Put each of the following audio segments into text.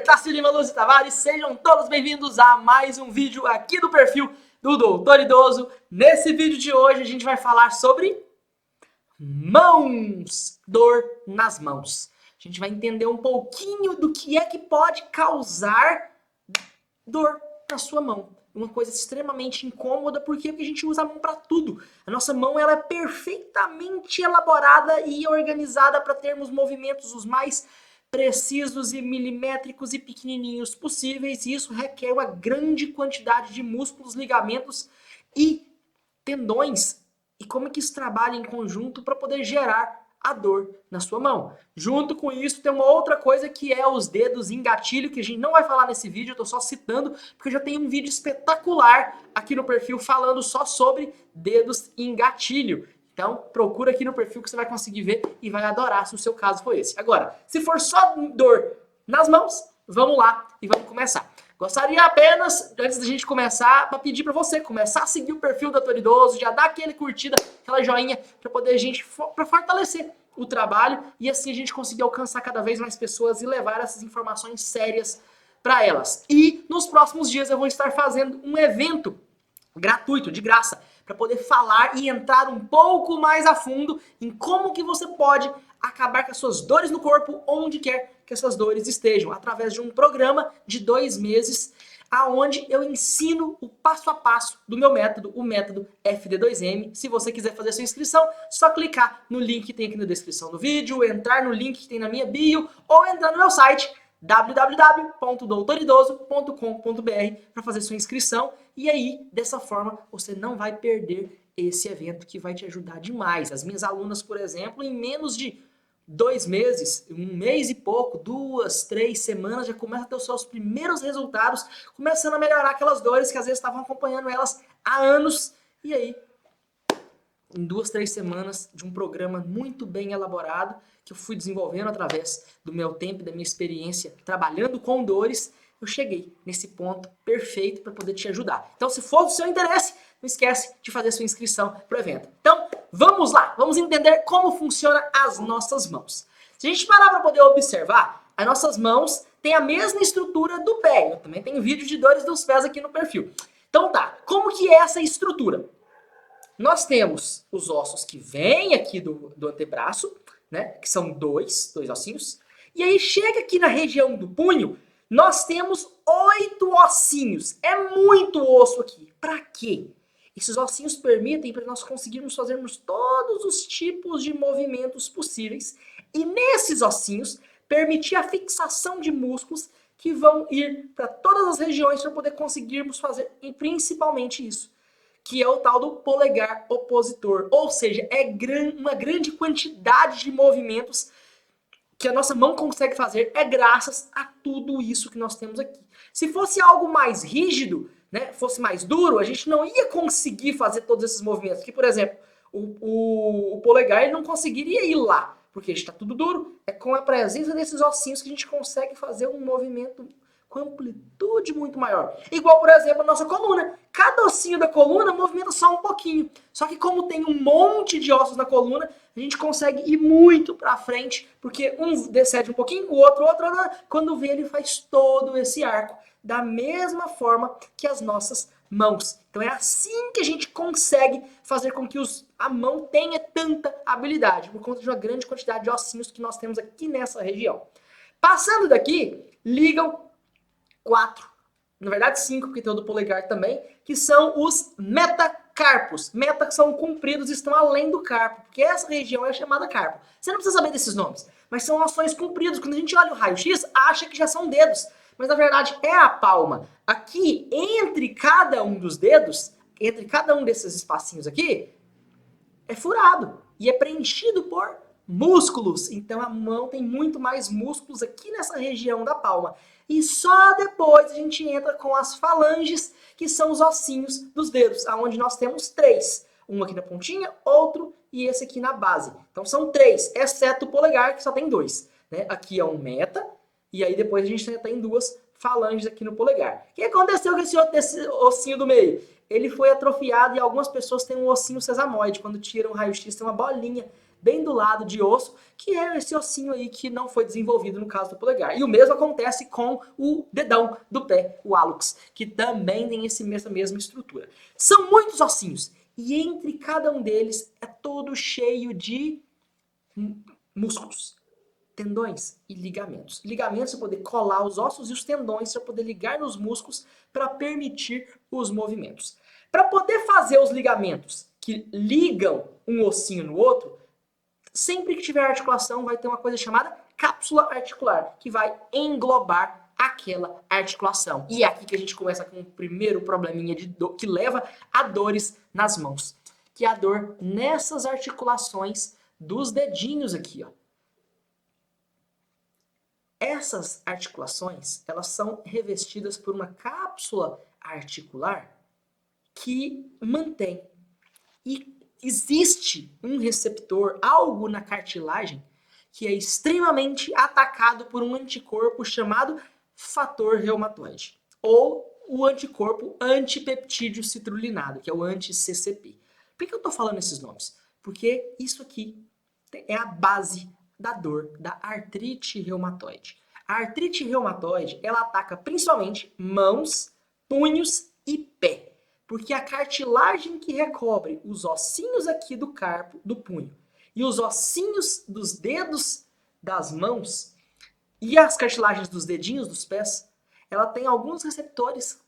Tássio Lima Luz Tavares, sejam todos bem-vindos a mais um vídeo aqui do perfil do Doutor Idoso. Nesse vídeo de hoje a gente vai falar sobre mãos, dor nas mãos. A gente vai entender um pouquinho do que é que pode causar dor na sua mão. Uma coisa extremamente incômoda, por quê? Porque a gente usa a mão para tudo. A nossa mão ela é perfeitamente elaborada e organizada para termos movimentos os mais precisos e milimétricos e pequenininhos possíveis, e isso requer uma grande quantidade de músculos, ligamentos e tendões. E como é que isso trabalha em conjunto para poder gerar a dor na sua mão? Junto com isso tem uma outra coisa que é os dedos em gatilho, que a gente não vai falar nesse vídeo, eu tô só citando, porque eu já tenho um vídeo espetacular aqui no perfil falando só sobre dedos em gatilho. Então, procura aqui no perfil que você vai conseguir ver e vai adorar se o seu caso for esse. Agora, se for só dor nas mãos, vamos lá e vamos começar. Gostaria apenas, antes da gente começar, para pedir para você começar a seguir o perfil do Doutor Idoso, já dar aquele curtida, aquela joinha, para poder a gente, para fortalecer o trabalho e assim a gente conseguir alcançar cada vez mais pessoas e levar essas informações sérias para elas. E nos próximos dias eu vou estar fazendo um evento gratuito, de graça, para poder falar e entrar um pouco mais a fundo em como que você pode acabar com as suas dores no corpo, onde quer que essas dores estejam, através de um programa de 2 meses, aonde eu ensino o passo a passo do meu método, o método FD2M. Se você quiser fazer sua inscrição, só clicar no link que tem aqui na descrição do vídeo, entrar no link que tem na minha bio, ou entrar no meu site, www.doutoridoso.com.br, para fazer sua inscrição. E aí, dessa forma, você não vai perder esse evento que vai te ajudar demais. As minhas alunas, por exemplo, em menos de 2 meses, 1 mês e pouco, 2, 3 semanas, já começa a ter os seus primeiros resultados, começando a melhorar aquelas dores que às vezes estavam acompanhando elas há anos. E aí, em 2, 3 semanas de um programa muito bem elaborado, que eu fui desenvolvendo através do meu tempo e da minha experiência trabalhando com dores, eu cheguei nesse ponto perfeito para poder te ajudar. Então, se for do seu interesse, não esquece de fazer sua inscrição para o evento. Então, vamos lá, vamos entender como funciona as nossas mãos. Se a gente parar para poder observar, as nossas mãos têm a mesma estrutura do pé. Eu também tenho vídeo de dores dos pés aqui no perfil. Então tá, como que é essa estrutura? Nós temos os ossos que vêm aqui do antebraço, né, que são dois ossinhos, e aí chega aqui na região do punho, nós temos 8 ossinhos. É muito osso aqui. Para quê? Esses ossinhos permitem para nós conseguirmos fazermos todos os tipos de movimentos possíveis e nesses ossinhos permitir a fixação de músculos que vão ir para todas as regiões para poder conseguirmos fazer, e principalmente isso, que é o tal do polegar opositor. Ou seja, é uma grande quantidade de movimentos que a nossa mão consegue fazer é graças a tudo isso que nós temos aqui. Se fosse algo mais rígido, né, fosse mais duro, a gente não ia conseguir fazer todos esses movimentos. Que, por exemplo, o polegar ele não conseguiria ir lá, porque está tudo duro. É com a presença desses ossinhos que a gente consegue fazer um movimento com amplitude muito maior. Igual, por exemplo, a nossa coluna. Cada ossinho da coluna movimenta só um pouquinho. Só que como tem um monte de ossos na coluna, a gente consegue ir muito pra frente, porque um descende um pouquinho, o outro, quando vê ele faz todo esse arco, da mesma forma que as nossas mãos. Então é assim que a gente consegue fazer com que a mão tenha tanta habilidade, por conta de uma grande quantidade de ossinhos que nós temos aqui nessa região. Passando daqui, ligam 4, na verdade 5, porque tem o do polegar também, que são os metacarpos. Meta que são compridos e estão além do carpo, porque essa região é chamada carpo. Você não precisa saber desses nomes, mas são ossos compridos. Quando a gente olha o raio-x, acha que já são dedos, mas na verdade é a palma. Aqui, entre cada um dos dedos, entre cada um desses espacinhos aqui, é furado e é preenchido por músculos. Então a mão tem muito mais músculos aqui nessa região da palma. E só depois a gente entra com as falanges, que são os ossinhos dos dedos, onde nós temos 3. Um aqui na pontinha, outro e esse aqui na base. Então são 3, exceto o polegar, que só tem 2. Né? Aqui é um meta, e aí depois a gente tem 2 falanges aqui no polegar. O que aconteceu com esse ossinho do meio? Ele foi atrofiado e algumas pessoas têm um ossinho sesamoide. Quando tiram o raio-x, tem uma bolinha bem do lado de osso, que é esse ossinho aí que não foi desenvolvido no caso do polegar. E o mesmo acontece com o dedão do pé, o hallux, que também tem essa mesma estrutura. São muitos ossinhos, e entre cada um deles é todo cheio de músculos, tendões e ligamentos. Ligamentos para poder colar os ossos e os tendões para poder ligar nos músculos para permitir os movimentos. Para poder fazer os ligamentos que ligam um ossinho no outro, sempre que tiver articulação vai ter uma coisa chamada cápsula articular, que vai englobar aquela articulação. E é aqui que a gente começa com o primeiro probleminha de dor, que leva a dores nas mãos, que é a dor nessas articulações dos dedinhos aqui, ó. Essas articulações, elas são revestidas por uma cápsula articular que mantém. E existe um receptor, algo na cartilagem, que é extremamente atacado por um anticorpo chamado fator reumatoide, ou o anticorpo antipeptídeo citrulinado, que é o anti-CCP. Por que eu estou falando esses nomes? Porque isso aqui é a base da dor da artrite reumatoide. A artrite reumatoide, ela ataca principalmente mãos, punhos e pé, porque a cartilagem que recobre os ossinhos aqui do carpo, do punho, e os ossinhos dos dedos das mãos e as cartilagens dos dedinhos dos pés, ela tem alguns receptores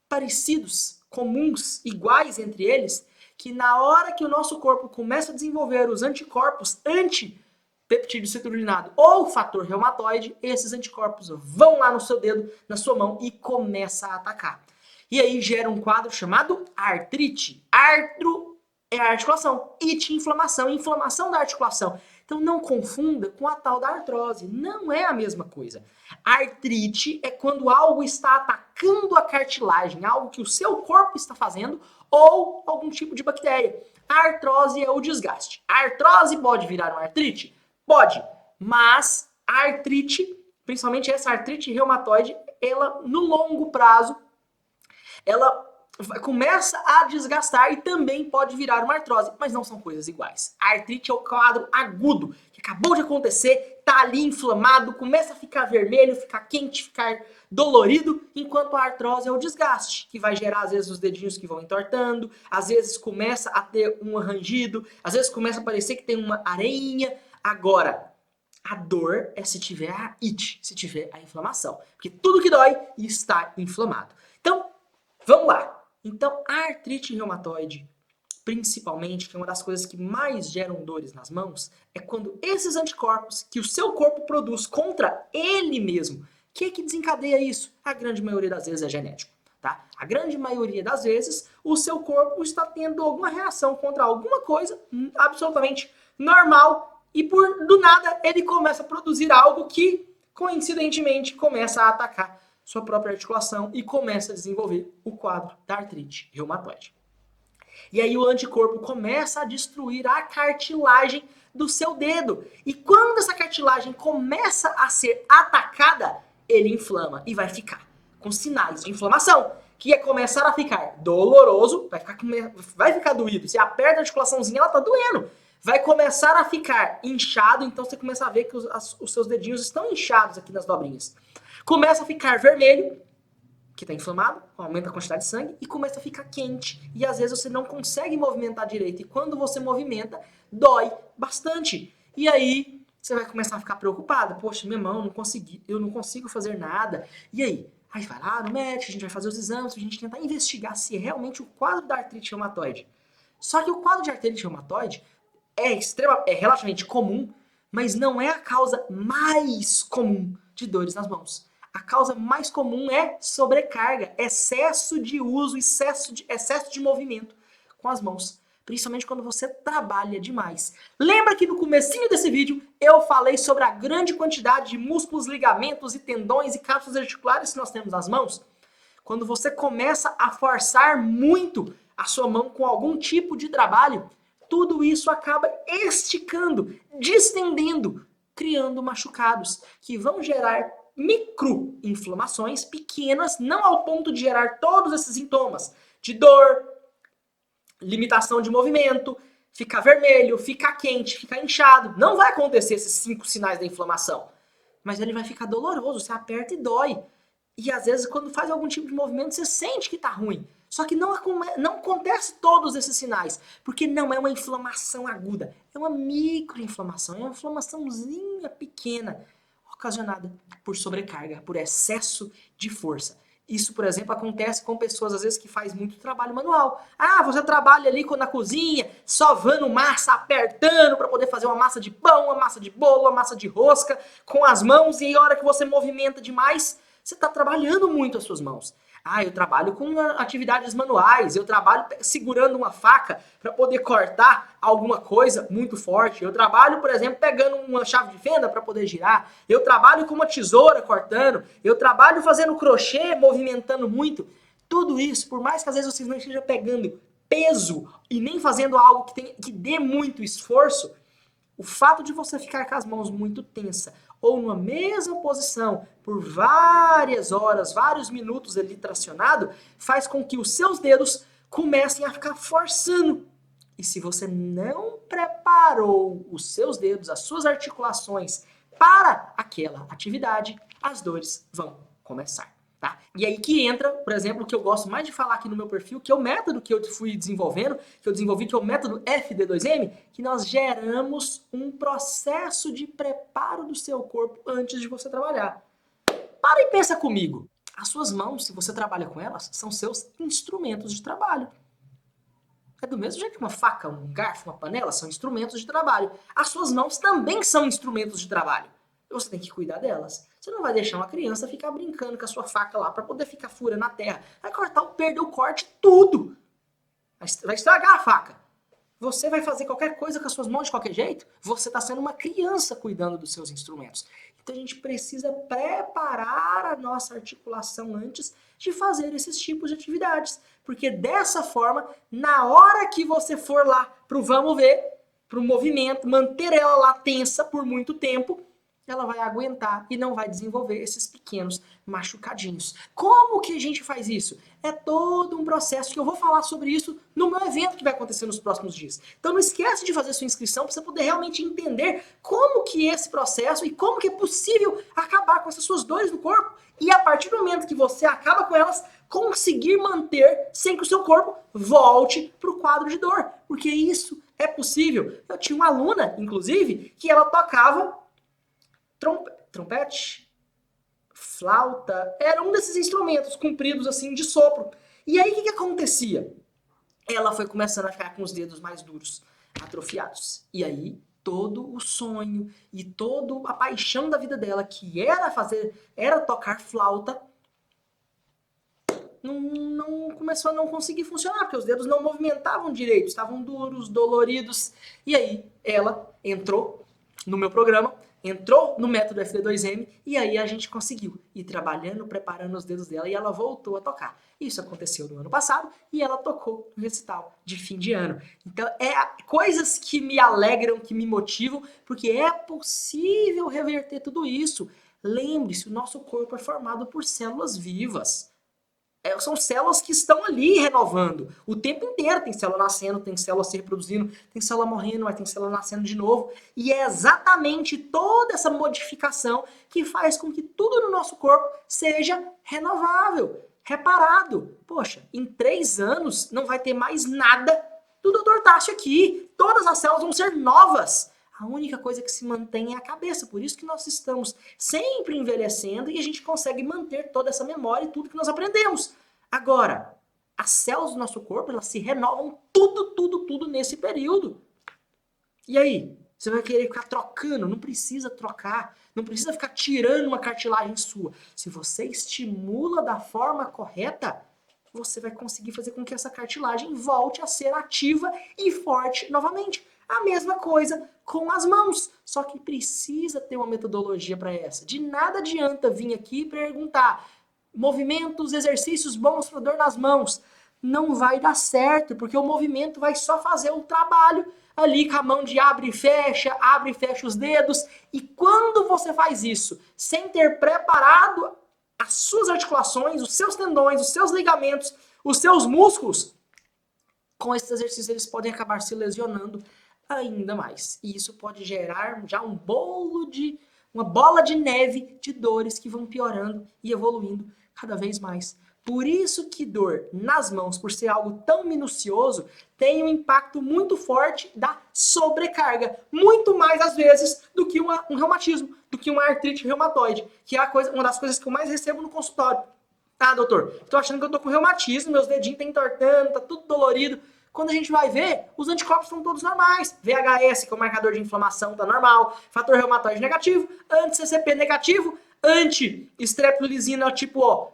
parecidos, comuns, iguais entre eles, que na hora que o nosso corpo começa a desenvolver os anticorpos anti-peptídeo citrulinado ou fator reumatoide, esses anticorpos vão lá no seu dedo, na sua mão e começa a atacar. E aí gera um quadro chamado artrite. Artro é a articulação, ite, inflamação, inflamação da articulação. Então não confunda com a tal da artrose, não é a mesma coisa. Artrite é quando algo está atacando a cartilagem, algo que o seu corpo está fazendo ou algum tipo de bactéria. A artrose é o desgaste. A artrose pode virar uma artrite? Pode, mas a artrite, principalmente essa artrite reumatoide, ela no longo prazo, ela começa a desgastar e também pode virar uma artrose, mas não são coisas iguais. A artrite é o quadro agudo, que acabou de acontecer, tá ali inflamado, começa a ficar vermelho, ficar quente, ficar dolorido, enquanto a artrose é o desgaste, que vai gerar às vezes os dedinhos que vão entortando, às vezes começa a ter um rangido, às vezes começa a parecer que tem uma areinha. Agora, a dor é se tiver a ite, se tiver a inflamação, porque tudo que dói está inflamado. Então, vamos lá. Então, a artrite reumatoide, principalmente, que é uma das coisas que mais geram dores nas mãos, é quando esses anticorpos que o seu corpo produz contra ele mesmo, que desencadeia isso? A grande maioria das vezes é genético, tá? A grande maioria das vezes, o seu corpo está tendo alguma reação contra alguma coisa absolutamente normal e do nada ele começa a produzir algo que, coincidentemente, começa a atacar sua própria articulação e começa a desenvolver o quadro da artrite reumatoide. E aí o anticorpo começa a destruir a cartilagem do seu dedo. E quando essa cartilagem começa a ser atacada, ele inflama e vai ficar com sinais de inflamação, que é começar a ficar doloroso, vai ficar doído. Você aperta a articulaçãozinha, ela tá doendo. Vai começar a ficar inchado, então você começa a ver que os seus dedinhos estão inchados aqui nas dobrinhas. Começa a ficar vermelho, que está inflamado, aumenta a quantidade de sangue, e começa a ficar quente. E às vezes você não consegue movimentar direito. E quando você movimenta, dói bastante. E aí você vai começar a ficar preocupado. Poxa, minha mão, eu não consigo fazer nada. E aí? Aí vai lá no médico, a gente vai fazer os exames, a gente tentar investigar se é realmente o quadro da artrite reumatoide. Só que o quadro de artrite reumatoide é relativamente comum, mas não é a causa mais comum de dores nas mãos. A causa mais comum é sobrecarga, excesso de uso, excesso de movimento com as mãos. Principalmente quando você trabalha demais. Lembra que no comecinho desse vídeo eu falei sobre a grande quantidade de músculos, ligamentos e tendões e cápsulas articulares que nós temos nas mãos? Quando você começa a forçar muito a sua mão com algum tipo de trabalho, tudo isso acaba esticando, distendendo, criando machucados que vão gerar microinflamações pequenas, não ao ponto de gerar todos esses sintomas de dor, limitação de movimento, ficar vermelho, ficar quente, ficar inchado. Não vai acontecer esses 5 sinais da inflamação. Mas ele vai ficar doloroso, você aperta e dói. E às vezes quando faz algum tipo de movimento você sente que tá ruim. Só que não acontece todos esses sinais, porque não é uma inflamação aguda, é uma microinflamação, é uma inflamaçãozinha pequena, ocasionada por sobrecarga, por excesso de força. Isso, por exemplo, acontece com pessoas, às vezes, que faz muito trabalho manual. Ah, você trabalha ali na cozinha, sovando massa, apertando para poder fazer uma massa de pão, uma massa de bolo, uma massa de rosca, com as mãos, e a hora que você movimenta demais, você está trabalhando muito as suas mãos. Ah, eu trabalho com atividades manuais, eu trabalho segurando uma faca para poder cortar alguma coisa muito forte. Eu trabalho, por exemplo, pegando uma chave de fenda para poder girar. Eu trabalho com uma tesoura cortando. Eu trabalho fazendo crochê, movimentando muito. Tudo isso, por mais que às vezes vocês não estejam pegando peso e nem fazendo algo que dê muito esforço, o fato de você ficar com as mãos muito tensa ou numa mesma posição por várias horas, vários minutos ali tracionado, faz com que os seus dedos comecem a ficar forçando. E se você não preparou os seus dedos, as suas articulações para aquela atividade, as dores vão começar. Tá? E aí que entra, por exemplo, o que eu gosto mais de falar aqui no meu perfil, que é o método que eu fui desenvolvendo, que eu desenvolvi, que é o método FD2M, que nós geramos um processo de preparo do seu corpo antes de você trabalhar. Para e pensa comigo. As suas mãos, se você trabalha com elas, são seus instrumentos de trabalho. É do mesmo jeito que uma faca, um garfo, uma panela são instrumentos de trabalho. As suas mãos também são instrumentos de trabalho. E você tem que cuidar delas. Você não vai deixar uma criança ficar brincando com a sua faca lá para poder ficar furando a terra. Vai cortar, perder o corte, tudo. Vai estragar a faca. Você vai fazer qualquer coisa com as suas mãos de qualquer jeito? Você está sendo uma criança cuidando dos seus instrumentos. Então a gente precisa preparar a nossa articulação antes de fazer esses tipos de atividades. Porque dessa forma, na hora que você for lá pro vamos ver, pro movimento, manter ela lá tensa por muito tempo, ela vai aguentar e não vai desenvolver esses pequenos machucadinhos. Como que a gente faz isso? É todo um processo que eu vou falar sobre isso no meu evento que vai acontecer nos próximos dias. Então não esquece de fazer sua inscrição para você poder realmente entender como que é esse processo e como que é possível acabar com essas suas dores no corpo e a partir do momento que você acaba com elas, conseguir manter sem que o seu corpo volte para o quadro de dor. Porque isso é possível. Eu tinha uma aluna, inclusive, que ela tocava trompete, flauta, era um desses instrumentos compridos assim de sopro. E aí o que acontecia? Ela foi começando a ficar com os dedos mais duros, atrofiados. E aí todo o sonho e toda a paixão da vida dela, que era tocar flauta, não começou a não conseguir funcionar, porque os dedos não movimentavam direito, estavam duros, doloridos. E aí ela entrou no meu programa, entrou no método FD2M e aí a gente conseguiu ir trabalhando, preparando os dedos dela e ela voltou a tocar. Isso aconteceu no ano passado e ela tocou no recital de fim de ano. Então, coisas que me alegram, que me motivam, porque é possível reverter tudo isso. Lembre-se, o nosso corpo é formado por células vivas. São células que estão ali renovando o tempo inteiro. Tem célula nascendo, tem célula se reproduzindo, tem célula morrendo, mas tem célula nascendo de novo. E é exatamente toda essa modificação que faz com que tudo no nosso corpo seja renovável, reparado. Poxa, em 3 anos não vai ter mais nada do Dr. Tássio aqui. Todas as células vão ser novas. A única coisa que se mantém é a cabeça. Por isso que nós estamos sempre envelhecendo e a gente consegue manter toda essa memória e tudo que nós aprendemos. Agora, as células do nosso corpo, elas se renovam tudo nesse período. E aí? Você vai querer ficar trocando? Não precisa trocar. Não precisa ficar tirando uma cartilagem sua. Se você estimula da forma correta, você vai conseguir fazer com que essa cartilagem volte a ser ativa e forte novamente. A mesma coisa com as mãos, só que precisa ter uma metodologia para essa. De nada adianta vir aqui e perguntar movimentos, exercícios bons para dor nas mãos. Não vai dar certo, porque o movimento vai só fazer o trabalho ali com a mão de abre e fecha os dedos. E quando você faz isso sem ter preparado as suas articulações, os seus tendões, os seus ligamentos, os seus músculos, com esses exercícios eles podem acabar se lesionando ainda mais. E isso pode gerar já uma bola de neve de dores que vão piorando e evoluindo cada vez mais. Por isso que dor nas mãos, por ser algo tão minucioso, tem um impacto muito forte da sobrecarga. Muito mais, às vezes, do que um reumatismo, do que uma artrite reumatoide, que é uma das coisas que eu mais recebo no consultório. Ah, doutor, tô achando que eu tô com reumatismo, meus dedinhos estão entortando, tá tudo dolorido. Quando a gente vai ver, os anticorpos estão todos normais. VHS, que é o marcador de inflamação, tá normal. Fator reumatoide negativo, anti-CCP negativo, anti-streptolisina tipo O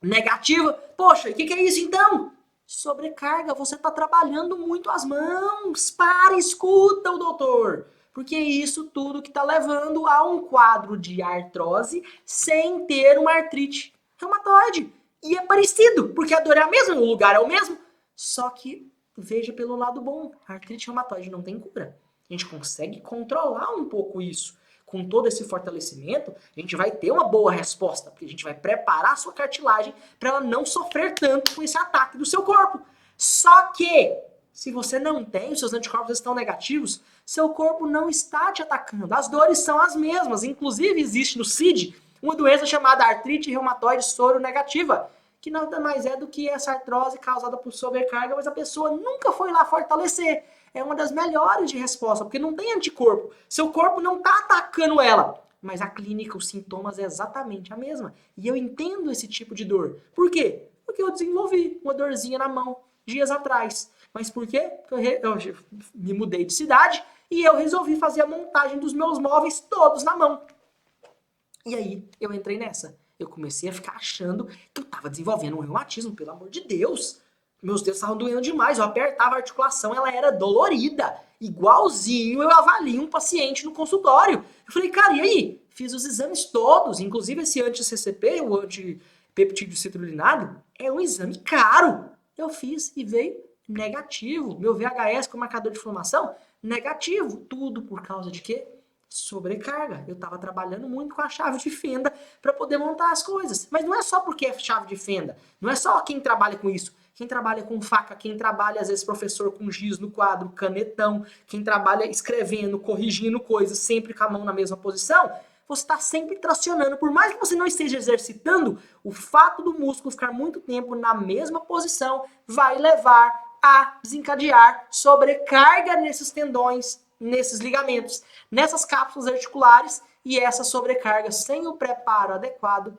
negativa. Poxa, o que é isso então? Sobrecarga, você tá trabalhando muito as mãos. Para, escuta o doutor. Porque é isso tudo que tá levando a um quadro de artrose sem ter uma artrite reumatoide. E é parecido, porque a dor é a mesma, o lugar é o mesmo. Só que veja pelo lado bom, a artrite reumatoide não tem cura. A gente consegue controlar um pouco isso. Com todo esse fortalecimento, a gente vai ter uma boa resposta, porque a gente vai preparar a sua cartilagem para ela não sofrer tanto com esse ataque do seu corpo. Só que, se você não tem, os seus anticorpos estão negativos, seu corpo não está te atacando. As dores são as mesmas. Inclusive, existe no CID uma doença chamada artrite reumatoide soro negativa, que nada mais é do que essa artrose causada por sobrecarga, mas a pessoa nunca foi lá fortalecer. É uma das melhores de resposta, porque não tem anticorpo. Seu corpo não está atacando ela. Mas a clínica, os sintomas é exatamente a mesma. E eu entendo esse tipo de dor. Por quê? Porque eu desenvolvi uma dorzinha na mão dias atrás. Mas por quê? Porque eu me mudei de cidade e eu resolvi fazer a montagem dos meus móveis todos na mão. E aí eu entrei nessa. Eu comecei a ficar achando que eu estava desenvolvendo um reumatismo, pelo amor de Deus. Meus dedos estavam doendo demais, eu apertava a articulação, ela era dolorida. Igualzinho eu avalio um paciente no consultório. Eu falei, cara, e aí? Fiz os exames todos, inclusive esse anti-CCP, o antipeptídeo citrullinado, é um exame caro. Eu fiz e veio negativo. Meu VHS com marcador de inflamação, negativo. Tudo por causa de quê? Sobrecarga. Eu estava trabalhando muito com a chave de fenda para poder montar as coisas. Mas não é só porque é chave de fenda. Não é só quem trabalha com isso. Quem trabalha com faca, quem trabalha, às vezes, professor com giz no quadro, canetão, quem trabalha escrevendo, corrigindo coisas, sempre com a mão na mesma posição, você está sempre tracionando. Por mais que você não esteja exercitando, o fato do músculo ficar muito tempo na mesma posição vai levar a desencadear sobrecarga nesses tendões, nesses ligamentos, nessas cápsulas articulares, e essa sobrecarga sem o preparo adequado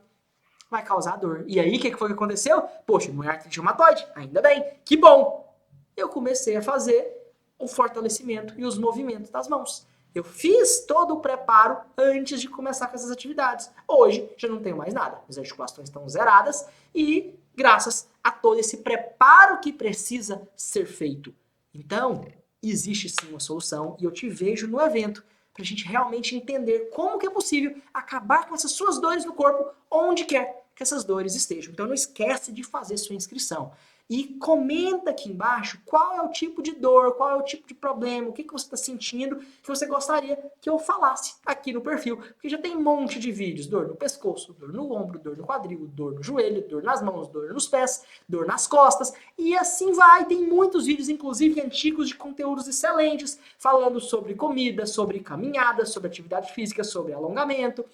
vai causar dor. E aí, o que foi que aconteceu? Poxa, não é artrite reumatoide? Ainda bem, que bom! Eu comecei a fazer o fortalecimento e os movimentos das mãos. Eu fiz todo o preparo antes de começar com essas atividades. Hoje, já não tenho mais nada. As articulações estão zeradas e graças a todo esse preparo que precisa ser feito. Então, existe sim uma solução e eu te vejo no evento para a gente realmente entender como que é possível acabar com essas suas dores no corpo, onde quer que essas dores estejam. Então não esquece de fazer sua inscrição. E comenta aqui embaixo qual é o tipo de dor, qual é o tipo de problema, o que você está sentindo, que você gostaria que eu falasse aqui no perfil. Porque já tem um monte de vídeos. Dor no pescoço, dor no ombro, dor no quadril, dor no joelho, dor nas mãos, dor nos pés, dor nas costas. E assim vai. Tem muitos vídeos, inclusive antigos, de conteúdos excelentes, falando sobre comida, sobre caminhada, sobre atividade física, sobre alongamento.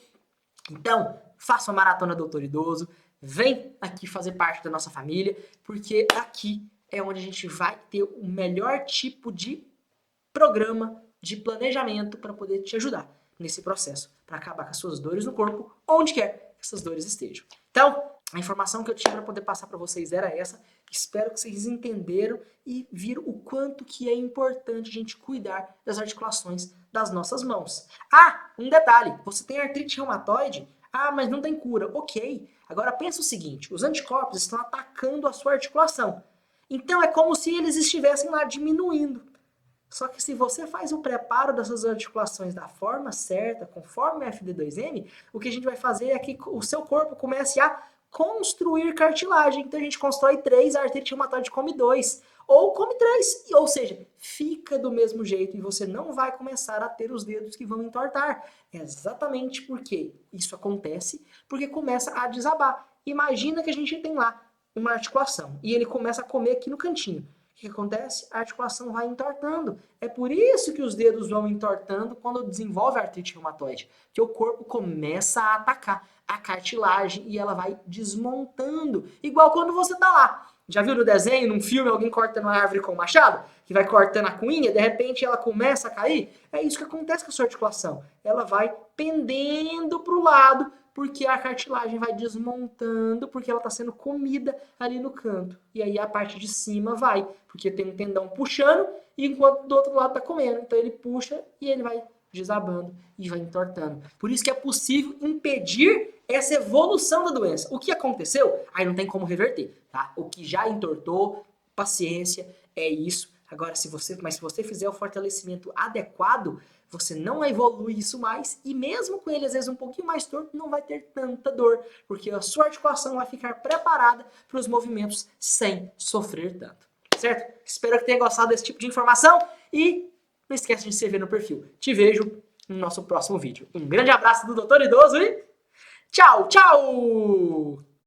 Então, faça uma maratona Doutor Idoso, vem aqui fazer parte da nossa família, porque aqui é onde a gente vai ter o melhor tipo de programa de planejamento para poder te ajudar nesse processo, para acabar com as suas dores no corpo, onde quer que essas dores estejam. Então, a informação que eu tinha para poder passar para vocês era essa. Espero que vocês entenderam e viram o quanto que é importante a gente cuidar das articulações das nossas mãos. Ah, um detalhe, você tem artrite reumatoide? Ah, mas não tem cura. Ok. Agora pensa o seguinte, os anticorpos estão atacando a sua articulação. Então é como se eles estivessem lá diminuindo. Só que se você faz o preparo dessas articulações da forma certa, conforme o FD2M, o que a gente vai fazer é que o seu corpo comece a construir cartilagem. Então a gente constrói 3, a artrite reumatoide come 2. Ou come 3. Ou seja, fica do mesmo jeito e você não vai começar a ter os dedos que vão entortar. É exatamente porque isso acontece, porque começa a desabar. Imagina que a gente tem lá uma articulação e ele começa a comer aqui no cantinho. o que acontece? A articulação vai entortando. É por isso que os dedos vão entortando quando desenvolve a artrite reumatoide, que o corpo começa a atacar a cartilagem e ela vai desmontando. Igual quando você tá lá. Já viu no desenho, num filme, alguém cortando uma árvore com um machado? Que vai cortando a cunha, de repente ela começa a cair? É isso que acontece com a sua articulação. Ela vai pendendo para o lado, porque a cartilagem vai desmontando, porque ela está sendo comida ali no canto. E aí a parte de cima vai, porque tem um tendão puxando, enquanto do outro lado está comendo. Então ele puxa e ele vai desabando e vai entortando. Por isso que é possível impedir essa evolução da doença. O que aconteceu, aí não tem como reverter, tá? O que já entortou, paciência, é isso. Agora, se você fizer o fortalecimento adequado, você não evolui isso mais e mesmo com ele às vezes um pouquinho mais torto, não vai ter tanta dor, porque a sua articulação vai ficar preparada para os movimentos sem sofrer tanto. Certo? Espero que tenha gostado desse tipo de informação e não esqueça de se inscrever no perfil. Te vejo no nosso próximo vídeo. Um grande abraço do Doutor Idoso e tchau, tchau!